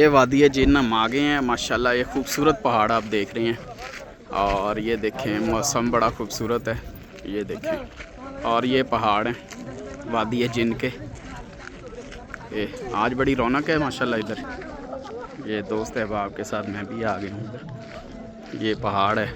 ये वादी जिन हम आ गए हैं माशाल्लाह। ये खूबसूरत पहाड़ आप देख रहे हैं और ये देखें मौसम बड़ा खूबसूरत है। ये देखें और ये पहाड़ हैं वादी जिन के। ये आज बड़ी रौनक है माशाल्लाह इधर। ये दोस्त अहबाब के साथ मैं भी आ गया हूँ इधर। ये पहाड़ है।